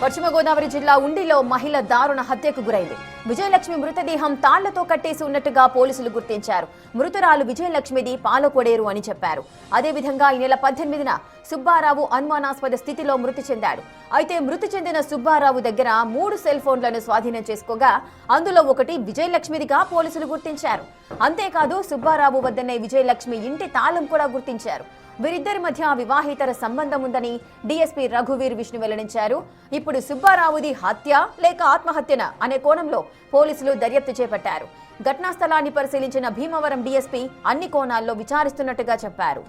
పశ్చిమ గోదావరి జిల్లా ఉండిలో మహిళ దారుణ హత్యకు గురైంది. విజయలక్ష్మి మృతదేహం తాళ్లతో కట్టేసి ఉన్నట్టుగా పోలీసులు గుర్తించారు. మృతురాలు విజయలక్ష్మిది పాలకొడేరు అని చెప్పారు. అదేవిధంగా ఈ నెల 18న సుబ్బారావు అనుమానాస్పద స్థితిలో మృతి చెందాడు. అయితే మృతి చెందిన సుబ్బారావు దగ్గర 3 సెల్ ఫోన్లను స్వాధీనం చేసుకోగా అందులో ఒకటి విజయలక్ష్మిదిగా పోలీసులు గుర్తించారు. అంతేకాదు సుబ్బారావు వద్దనే విజయలక్ష్మి ఇంటి తాళం కూడా గుర్తించారు. వీరిద్దరి మధ్య వివాహేతర సంబంధం ఉందని డీఎస్పీ రఘువీర్ విష్ణు వెల్లడించారు. ఇప్పుడు సుబ్బారావుది హత్య లేక ఆత్మహత్యన అనే కోణంలో పోలీసులు దర్యాప్తు చేపట్టారు. ఘటనా స్థలాన్ని పరిశీలించిన భీమవరం డీఎస్పీ అన్ని కోణాల్లో విచారిస్తున్నట్టుగా చెప్పారు.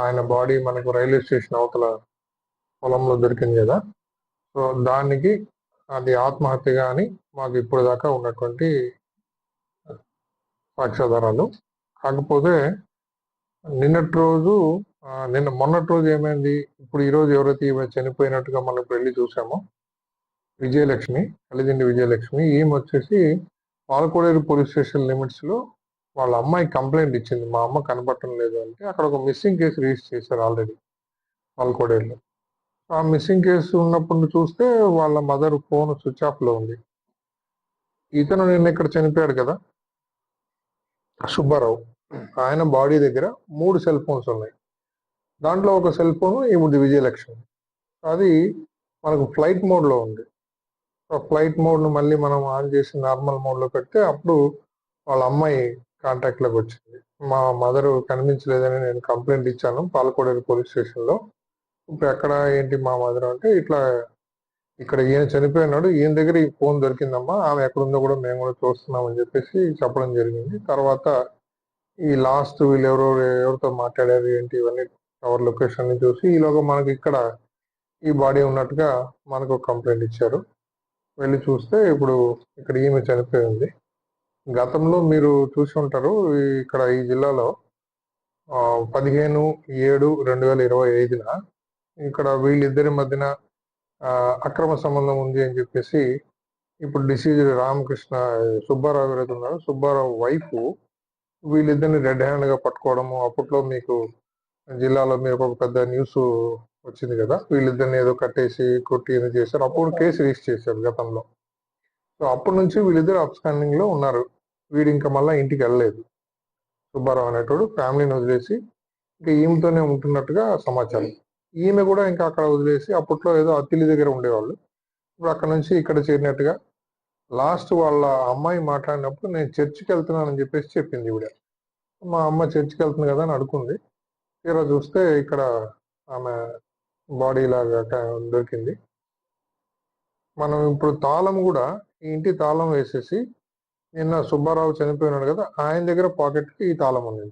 ఆయన బాడీ మనకు రైల్వే స్టేషన్ అవతల పొలంలో దొరికింది కదా, సో దానికి అది ఆత్మహత్యగా అని మాకు ఇప్పుడు దాకా ఉన్నటువంటి సాక్ష్యాధారాలు. కాకపోతే మొన్నటి రోజు ఏమైంది, ఇప్పుడు ఈరోజు ఎవరైతే ఈమె చనిపోయినట్టుగా మనం వెళ్ళి చూసామో విజయలక్ష్మి, కలిదిండి విజయలక్ష్మి, ఈమె వచ్చేసి పాలకోడేరు పోలీస్ స్టేషన్ లిమిట్స్లో వాళ్ళ అమ్మాయి కంప్లైంట్ ఇచ్చింది, మా అమ్మ కనపడటం లేదు అంటే. అక్కడ ఒక మిస్సింగ్ కేసు రిజిస్టర్ చేశారు ఆల్రెడీ పాలకోడేరులో. ఆ మిస్సింగ్ కేసు ఉన్నప్పుడు చూస్తే వాళ్ళ మదర్ ఫోన్ స్విచ్ ఆఫ్ లో ఉంది. ఇతను నిన్న ఇక్కడ చనిపోయాడు కదా సుబ్బారావు, ఆయన బాడీ దగ్గర 3 సెల్ ఫోన్స్ ఉన్నాయి. దాంట్లో ఒక సెల్ ఫోన్ ఈమెది విజయలక్ష్మి, అది మనకు ఫ్లైట్ మోడ్లో ఉంది. ఆ ఫ్లైట్ మోడ్ను మళ్ళీ మనం ఆన్ చేసి నార్మల్ మోడ్లో పెడితే అప్పుడు వాళ్ళ అమ్మాయి కాంటాక్ట్లోకి వచ్చింది. మా మదర్ కనిపించలేదని నేను కంప్లైంట్ ఇచ్చాను పాలకోడేరు పోలీస్ స్టేషన్లో. ఇప్పుడు ఎక్కడ ఏంటి మా మదర్ అంటే, ఇట్లా ఇక్కడ ఈయన చనిపోయినాడు, ఈయన దగ్గర ఈ ఫోన్ దొరికిందమ్మా, ఆమె ఎక్కడుందో కూడా మేము కూడా చూస్తున్నామని చెప్పేసి చెప్పడం జరిగింది. తర్వాత ఈ లాస్ట్ వీళ్ళు ఎవరితో మాట్లాడారు ఏంటి ఇవన్నీ టవర్ లొకేషన్ ని చూసి ఈలోగా మనకి ఇక్కడ ఈ బాడీ ఉన్నట్టుగా మనకు ఒక కంప్లైంట్ ఇచ్చారు. వెళ్ళి చూస్తే ఇప్పుడు ఇక్కడ ఈమె చనిపోయి ఉంది. గతంలో మీరు చూసి ఉంటారు, ఇక్కడ ఈ జిల్లాలో 15/7/2025 ఇక్కడ వీళ్ళిద్దరి మధ్యన అక్రమ సంబంధం ఉంది అని చెప్పేసి ఇప్పుడు డిసీజ్డ్ రామకృష్ణ సుబ్బారావు ఎవరైతే ఉన్నారో సుబ్బారావు వైఫ్ వీళ్ళిద్దరిని రెడ్ హ్యాండ్ గా పట్టుకోవడము. అప్పట్లో మీకు జిల్లాలో మీరు ఒక పెద్ద న్యూస్ వచ్చింది కదా, వీళ్ళిద్దరిని ఏదో కట్టేసి కొట్టి ఏదో చేశారు. అప్పుడు కేసు రిజిస్టర్ చేశారు గతంలో. సో అప్పటి నుంచి వీళ్ళిద్దరు అప్స్టాండింగ్ లో ఉన్నారు. వీడు ఇంకా మళ్ళీ ఇంటికి వెళ్ళలేదు సుబ్బారావు అనేటోడు, ఫ్యామిలీని వదిలేసి ఇంకా ఈమెతోనే ఉంటున్నట్టుగా సమాచారం. ఈమె కూడా ఇంకా అక్కడ వదిలేసి అప్పట్లో ఏదో అత్తిలి దగ్గర ఉండేవాళ్ళు, ఇప్పుడు అక్కడ నుంచి ఇక్కడ చేరినట్టుగా. లాస్ట్ వాళ్ళ అమ్మాయి మాట్లాడినప్పుడు నేను చర్చికి వెళ్తున్నానని చెప్పేసి చెప్పింది ఈవిడ. మా అమ్మ చర్చికి వెళ్తుంది కదా అని అనుకుంది. తీరా చూస్తే ఇక్కడ ఆమె బాడీ లాగా దొరికింది. మనం ఇప్పుడు తాళం కూడా ఈ ఇంటి తాళం వేసేసి, నిన్న సుబ్బారావు చనిపోయినాడు కదా, ఆయన దగ్గర పాకెట్కి ఈ తాళం ఉంది.